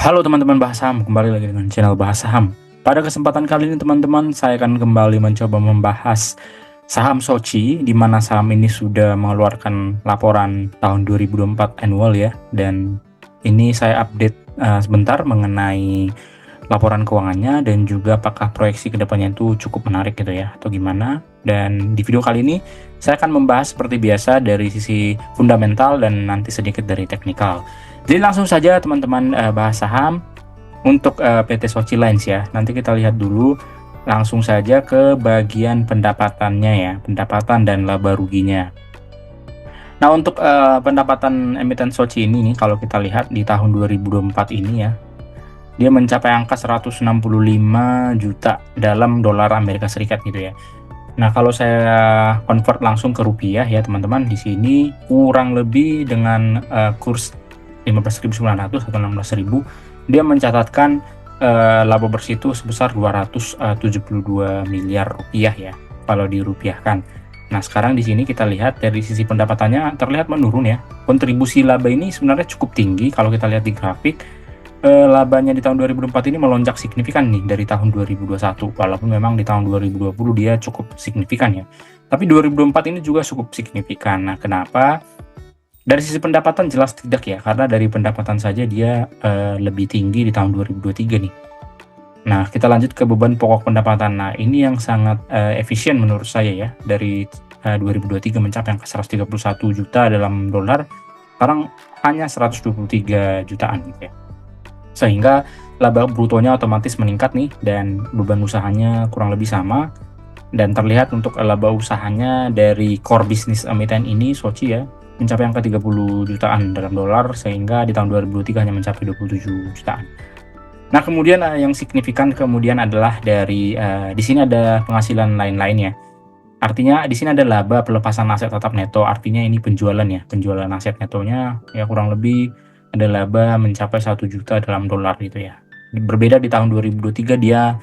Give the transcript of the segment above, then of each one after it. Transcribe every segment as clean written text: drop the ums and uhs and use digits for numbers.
Halo teman-teman Bahas Saham, kembali lagi dengan channel Bahas Saham. Pada kesempatan kali ini teman-teman, saya akan kembali mencoba membahas saham Soci, di mana saham ini sudah mengeluarkan laporan tahun 2024 annual ya. Dan ini saya update sebentar mengenai laporan keuangannya dan juga apakah proyeksi kedepannya itu cukup menarik gitu ya, atau gimana. Dan di video kali ini saya akan membahas seperti biasa dari sisi fundamental dan nanti sedikit dari teknikal. Jadi langsung saja teman-teman bahas saham untuk PT Soci Lines ya. Nanti kita lihat dulu langsung saja ke bagian pendapatannya ya, pendapatan dan laba ruginya. Nah untuk pendapatan emiten Soci ini nih, kalau kita lihat di tahun 2024 ini ya, dia mencapai angka 165 juta dalam dolar Amerika Serikat gitu ya. Nah, kalau saya convert langsung ke rupiah ya teman-teman, di sini kurang lebih dengan kurs 15.900 atau 16.000, dia mencatatkan laba bersih itu sebesar 272 miliar rupiah ya kalau dirupiahkan. Nah, sekarang di sini kita lihat dari sisi pendapatannya terlihat menurun ya. Kontribusi laba ini sebenarnya cukup tinggi kalau kita lihat di grafik. Labanya di tahun 2004 ini melonjak signifikan nih dari tahun 2021, walaupun memang di tahun 2020 dia cukup signifikan ya. Tapi 2024 ini juga cukup signifikan. Nah, kenapa? Dari sisi pendapatan jelas tidak ya, karena dari pendapatan saja dia lebih tinggi di tahun 2023 nih. Nah, kita lanjut ke beban pokok pendapatan. Nah, ini yang sangat efisien menurut saya ya. Dari 2023 mencapai angka 131 juta dalam dolar, sekarang hanya 123 jutaan gitu ya. Sehingga laba brutonya otomatis meningkat nih, dan beban usahanya kurang lebih sama. Dan terlihat untuk laba usahanya dari core bisnis emiten ini, Soci ya, mencapai angka 30 jutaan dalam dolar, sehingga di tahun 2023 hanya mencapai 27 jutaan. Nah, kemudian yang signifikan kemudian adalah dari di sini ada penghasilan lain-lainnya. Artinya di sini ada laba pelepasan aset tetap neto, artinya ini penjualan ya, penjualan aset netonya ya kurang lebih ada laba mencapai 1 juta dalam dolar gitu ya. Berbeda di tahun 2023 dia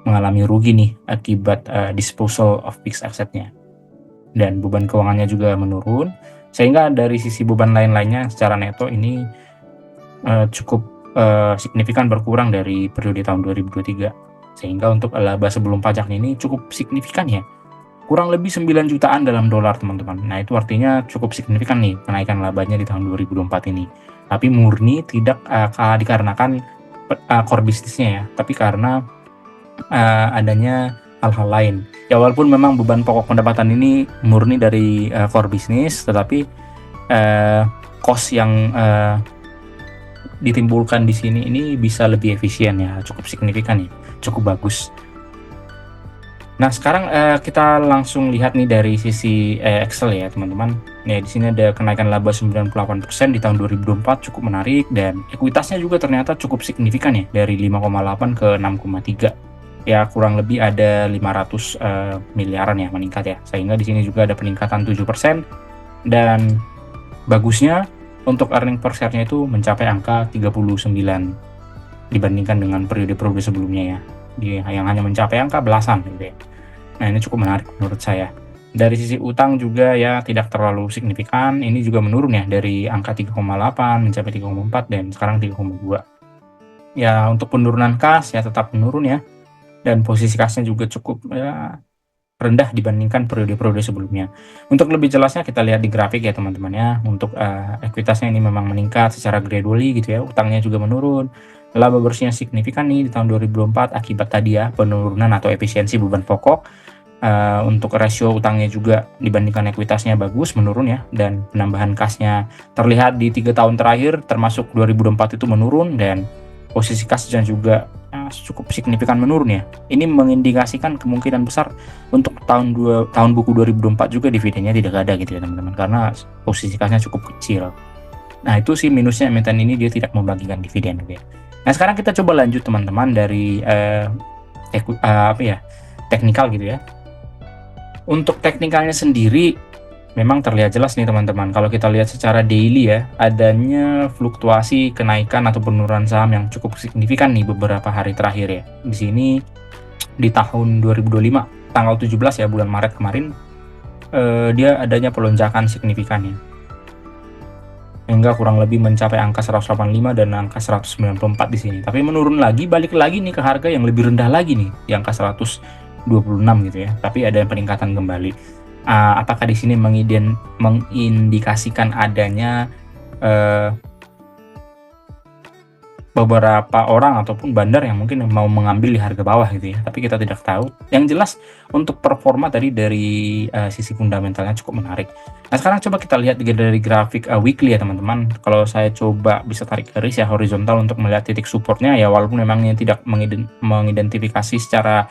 mengalami rugi nih akibat disposal of fixed assetnya. Dan beban keuangannya juga menurun, sehingga dari sisi beban lain-lainnya secara neto ini cukup signifikan berkurang dari periode tahun 2023. Sehingga untuk laba sebelum pajak ini cukup signifikan ya, kurang lebih 9 jutaan dalam dolar teman-teman. Nah, itu artinya cukup signifikan nih kenaikan labanya di tahun 2024 ini. Tapi murni tidak dikarenakan core bisnisnya ya, tapi karena adanya hal-hal lain. Ya, walaupun memang beban pokok pendapatan ini murni dari core bisnis, tetapi cost yang ditimbulkan di sini ini bisa lebih efisien ya, cukup signifikan ya, cukup bagus. Nah, sekarang kita langsung lihat nih dari sisi Excel ya, teman-teman. Nih, di sini ada kenaikan laba 98% di tahun 2024, cukup menarik, dan ekuitasnya juga ternyata cukup signifikan ya, dari 5,8 ke 6,3. Ya, kurang lebih ada 500 miliaran ya meningkat ya. Sehingga di sini juga ada peningkatan 7%, dan bagusnya untuk earning per share-nya itu mencapai angka 39 dibandingkan dengan periode-periode sebelumnya ya, yang hanya mencapai angka belasan gitu ya. Nah, ini cukup menarik menurut saya. Dari sisi utang juga ya tidak terlalu signifikan, ini juga menurun ya dari angka 3,8 mencapai 3,4 dan sekarang 3,2. Ya, untuk penurunan kas ya tetap menurun ya, dan posisi kasnya juga cukup ya rendah dibandingkan periode-periode sebelumnya. Untuk lebih jelasnya kita lihat di grafik ya teman-teman ya. Untuk ekuitasnya ini memang meningkat secara gradually gitu ya, utangnya juga menurun. Laba bersihnya signifikan nih di tahun 2024 akibat tadi ya penurunan atau efisiensi beban pokok. Untuk rasio utangnya juga dibandingkan ekuitasnya bagus, menurun ya, dan penambahan kasnya terlihat di 3 tahun terakhir termasuk 2024 itu menurun, dan posisi kasnya juga cukup signifikan menurun ya. Ini mengindikasikan kemungkinan besar untuk tahun buku 2024 juga dividennya tidak ada gitu ya teman-teman, karena posisi kasnya cukup kecil. Nah, itu sih minusnya emiten ini, dia tidak membagikan dividen gitu ya. Nah, sekarang kita coba lanjut teman-teman dari teknikal gitu ya. Untuk teknikalnya sendiri memang terlihat jelas nih teman-teman. Kalau kita lihat secara daily ya, adanya fluktuasi kenaikan atau penurunan saham yang cukup signifikan nih beberapa hari terakhir ya. Di sini di tahun 2025 tanggal 17 ya, bulan Maret kemarin, dia adanya pelonjakan signifikan ya. hingga kurang lebih mencapai angka 185 dan angka 194 di sini. Tapi menurun lagi, balik lagi nih ke harga yang lebih rendah lagi nih, di angka 126 gitu ya. Tapi ada peningkatan kembali. Apakah di sini mengindikasikan adanya beberapa orang ataupun bandar yang mungkin mau mengambil di harga bawah gitu ya, tapi kita tidak tahu. Yang jelas untuk performa tadi dari sisi fundamentalnya cukup menarik. Nah, sekarang coba kita lihat dari grafik weekly ya teman-teman. Kalau saya coba bisa tarik garis ya horizontal untuk melihat titik supportnya ya, walaupun memang ini tidak mengidentifikasi secara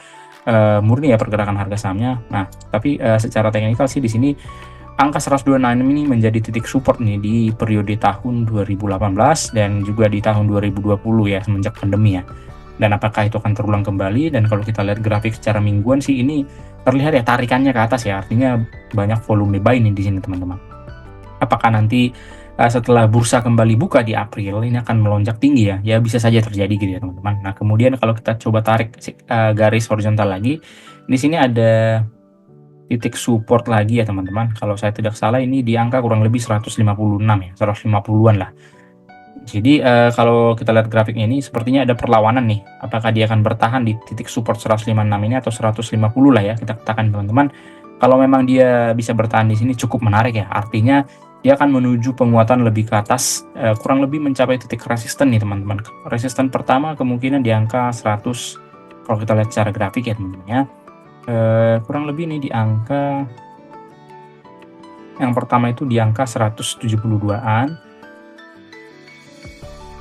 murni ya pergerakan harga sahamnya. Nah, tapi secara teknikal sih di sini angka 126 ini menjadi titik support nih di periode tahun 2018 dan juga di tahun 2020 ya, semenjak pandemi ya. Dan apakah itu akan terulang kembali? Dan kalau kita lihat grafik secara mingguan sih ini terlihat ya tarikannya ke atas ya, artinya banyak volume buy nih di sini teman-teman. Apakah nanti setelah bursa kembali buka di April ini akan melonjak tinggi ya? Ya bisa saja terjadi gitu ya teman-teman. Nah, kemudian kalau kita coba tarik garis horizontal lagi, di sini ada titik support lagi ya teman-teman. Kalau saya tidak salah ini di angka kurang lebih 156 ya, 150-an lah. Jadi kalau kita lihat grafiknya ini sepertinya ada perlawanan nih. Apakah dia akan bertahan di titik support 156 ini atau 150 lah ya, kita katakan teman-teman. Kalau memang dia bisa bertahan di sini cukup menarik ya. Artinya dia akan menuju penguatan lebih ke atas, kurang lebih mencapai titik resisten nih teman-teman. Resisten pertama kemungkinan di angka 100 kalau kita lihat secara grafik ya teman-teman ya. Kurang lebih nih di angka yang pertama itu di angka 172-an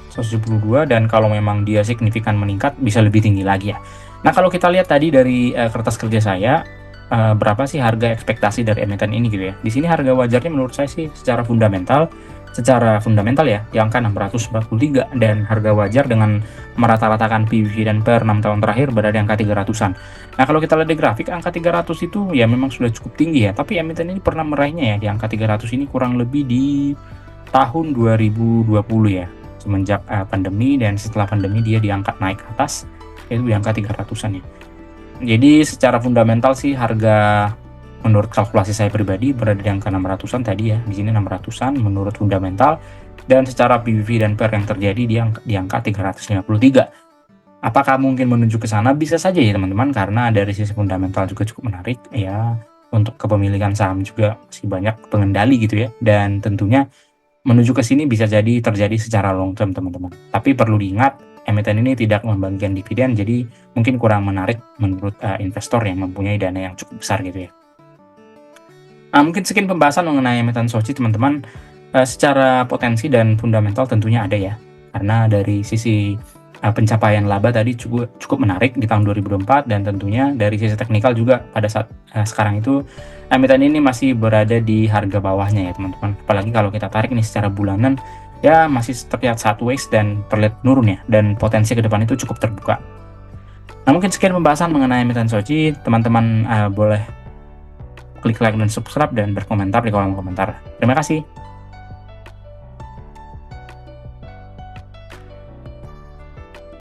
172, dan kalau memang dia signifikan meningkat bisa lebih tinggi lagi ya. Nah, kalau kita lihat tadi dari kertas kerja saya, berapa sih harga ekspektasi dari emiten ini gitu ya. Di sini harga wajarnya menurut saya sih secara fundamental ya di angka 643, dan harga wajar dengan merata-ratakan PBV dan per 6 tahun terakhir berada di angka 300-an. Nah, kalau kita lihat di grafik angka 300 itu ya memang sudah cukup tinggi ya, tapi emiten ini pernah meraihnya ya di angka 300 ini kurang lebih di tahun 2020 ya, semenjak pandemi, dan setelah pandemi dia diangkat naik ke atas yaitu di angka 300-an ya. Jadi secara fundamental sih harga menurut kalkulasi saya pribadi berada di angka 600-an tadi ya. Di sini 600-an menurut fundamental, dan secara PBV dan PER yang terjadi di angka 353. Apakah mungkin menuju ke sana? Bisa saja ya teman-teman, karena dari sisi fundamental juga cukup menarik ya. Untuk kepemilikan saham juga masih banyak pengendali gitu ya. Dan tentunya menuju ke sini bisa jadi terjadi secara long term teman-teman. Tapi perlu diingat, emiten ini tidak membagikan dividen, jadi mungkin kurang menarik menurut investor yang mempunyai dana yang cukup besar gitu ya. Nah, mungkin sekian pembahasan mengenai emiten SOCI teman-teman. Secara potensi dan fundamental tentunya ada ya, karena dari sisi pencapaian laba tadi cukup menarik di tahun 2024, dan tentunya dari sisi teknikal juga pada saat sekarang itu emiten ini masih berada di harga bawahnya ya teman-teman. Apalagi kalau kita tarik nih secara bulanan ya masih terlihat sideways dan terlihat nurun ya, dan potensi ke depan itu cukup terbuka. Nah, mungkin sekian pembahasan mengenai emiten SOCI. Teman-teman boleh klik like dan subscribe dan berkomentar di kolom komentar. Terima kasih.